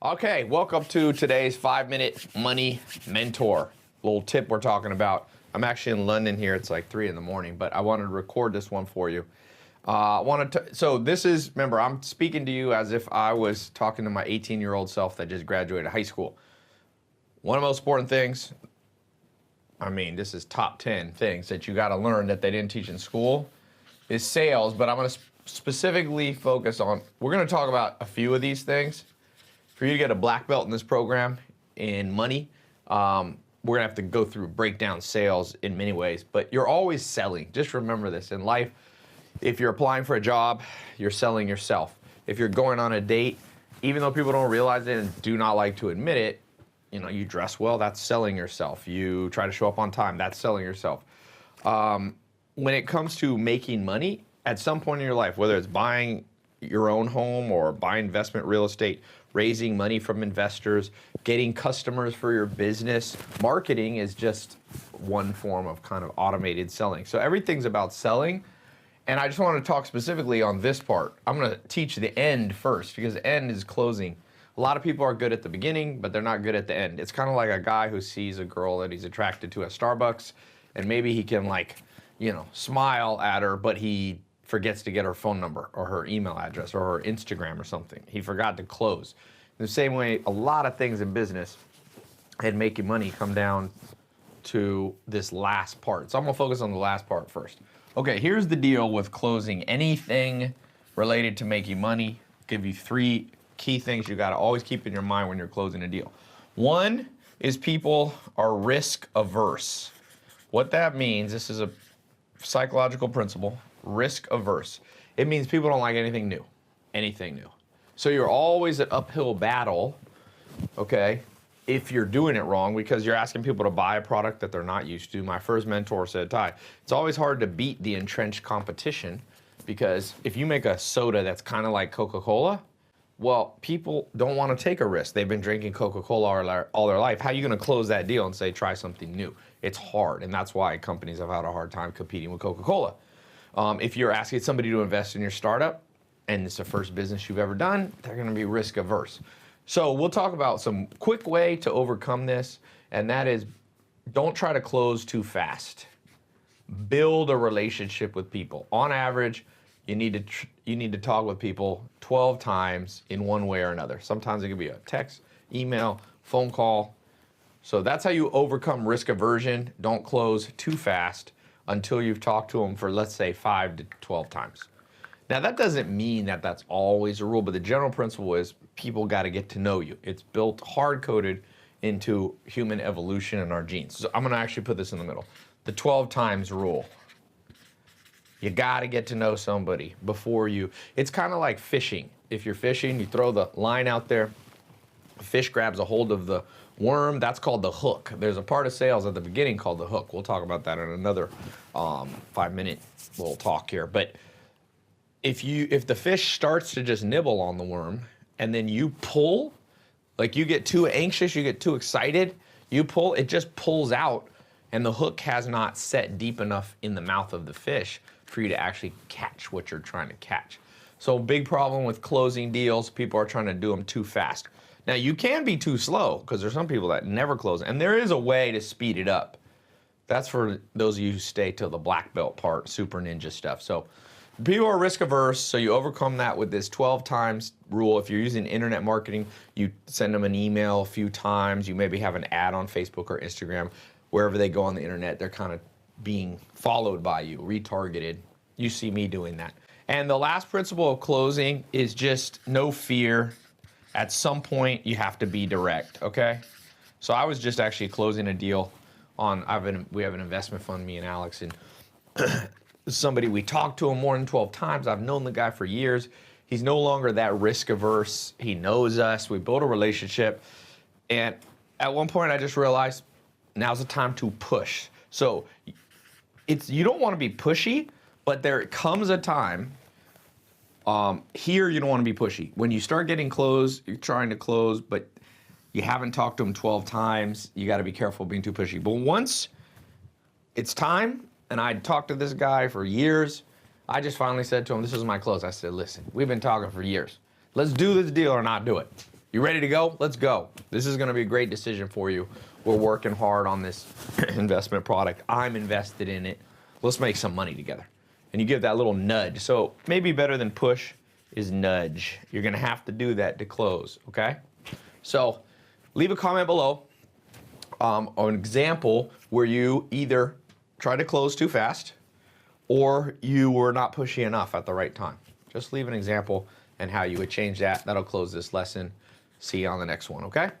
Okay, welcome to today's 5-minute money mentor. Little tip we're talking about. I'm actually in London here. It's like 3 in the morning, but I wanted to record this one for you. So this is, remember, I'm speaking to you as if I was talking to my 18-year-old self that just graduated high school. One of the most important things, this is top 10 things that you got to learn that they didn't teach in school, is sales, but I'm going to specifically focus on, we're going to talk about a few of these things. For you to get a black belt in this program in money, we're gonna have to go through breakdown sales in many ways, but you're always selling. Just remember this in life. If you're applying for a job, you're selling yourself. If you're going on a date, even though people don't realize it and do not like to admit it, you dress well, that's selling yourself. You try to show up on time, that's selling yourself. When it comes to making money, at some point in your life, whether it's buying your own home or buying investment real estate, raising money from investors, getting customers for your business, marketing is just one form of kind of automated selling. So everything's about selling. And I just want to talk specifically on this part. I'm going to teach the end first because the end is closing. A lot of people are good at the beginning, but they're not good at the end. It's kind of like a guy who sees a girl that he's attracted to at Starbucks, and maybe he can smile at her, but he forgets to get her phone number or her email address or her Instagram or something. He forgot to close. In the same way, a lot of things in business and making money come down to this last part. So I'm gonna focus on the last part first. Okay, here's the deal with closing anything related to making money. I'll give you 3 key things you gotta always keep in your mind when you're closing a deal. One is people are risk averse. What that means, this is a psychological principle, risk averse. It means people don't like anything new. So you're always an uphill battle, okay, if you're doing it wrong because you're asking people to buy a product that they're not used to. My first mentor said, Ty, it's always hard to beat the entrenched competition because if you make a soda that's kind of like Coca-Cola, well, people don't want to take a risk. They've been drinking Coca-Cola all their life. How are you going to close that deal and say, try something new? It's hard, and that's why companies have had a hard time competing with Coca-Cola. If you're asking somebody to invest in your startup and it's the first business you've ever done, they're going to be risk averse. So we'll talk about some quick way to overcome this, and that is don't try to close too fast. Build a relationship with people. On average, you need to talk with people 12 times in one way or another. Sometimes it could be a text, email, phone call. So that's how you overcome risk aversion. Don't close too fast until you've talked to them for, let's say, 5 to 12 times. Now, that doesn't mean that that's always a rule, but the general principle is people got to get to know you. It's built hard-coded into human evolution and our genes. So I'm going to actually put this in the middle. The 12 times rule. You got to get to know somebody before it's kind of like fishing. If you're fishing, you throw the line out there, the fish grabs a hold of the worm, that's called the hook. There's a part of sales at the beginning called the hook. We'll talk about that in another 5-minute little talk here. But if the fish starts to just nibble on the worm and then you pull, like you get too anxious, you get too excited, you pull, it just pulls out and the hook has not set deep enough in the mouth of the fish for you to actually catch what you're trying to catch. So big problem with closing deals, people are trying to do them too fast. Now, you can be too slow because there's some people that never close, and there is a way to speed it up. That's for those of you who stay till the black belt part, super ninja stuff. So people are risk averse, so you overcome that with this 12 times rule. If you're using internet marketing, you send them an email a few times. You maybe have an ad on Facebook or Instagram. Wherever they go on the internet, they're kind of being followed by you, retargeted. You see me doing that. And the last principle of closing is just no fear. At some point, you have to be direct, okay? So I was just actually closing a deal on, we have an investment fund, me and Alex, and somebody, we talked to him more than 12 times. I've known the guy for years. He's no longer that risk averse. He knows us. We built a relationship. And at one point, I just realized now's the time to push. So you don't want to be pushy, but there comes a time. Here, you don't want to be pushy. When you start getting close, you're trying to close, but you haven't talked to them 12 times, you got to be careful being too pushy. But once it's time, and I'd talked to this guy for years, I just finally said to him, this is my close. I said, listen, we've been talking for years. Let's do this deal or not do it. You ready to go? Let's go. This is going to be a great decision for you. We're working hard on this investment product. I'm invested in it. Let's make some money together. And you give that little nudge. So maybe better than push is nudge. You're going to have to do that to close, okay? So leave a comment below on an example where you either try to close too fast or you were not pushy enough at the right time. Just leave an example and how you would change that. That'll close this lesson. See you on the next one, okay?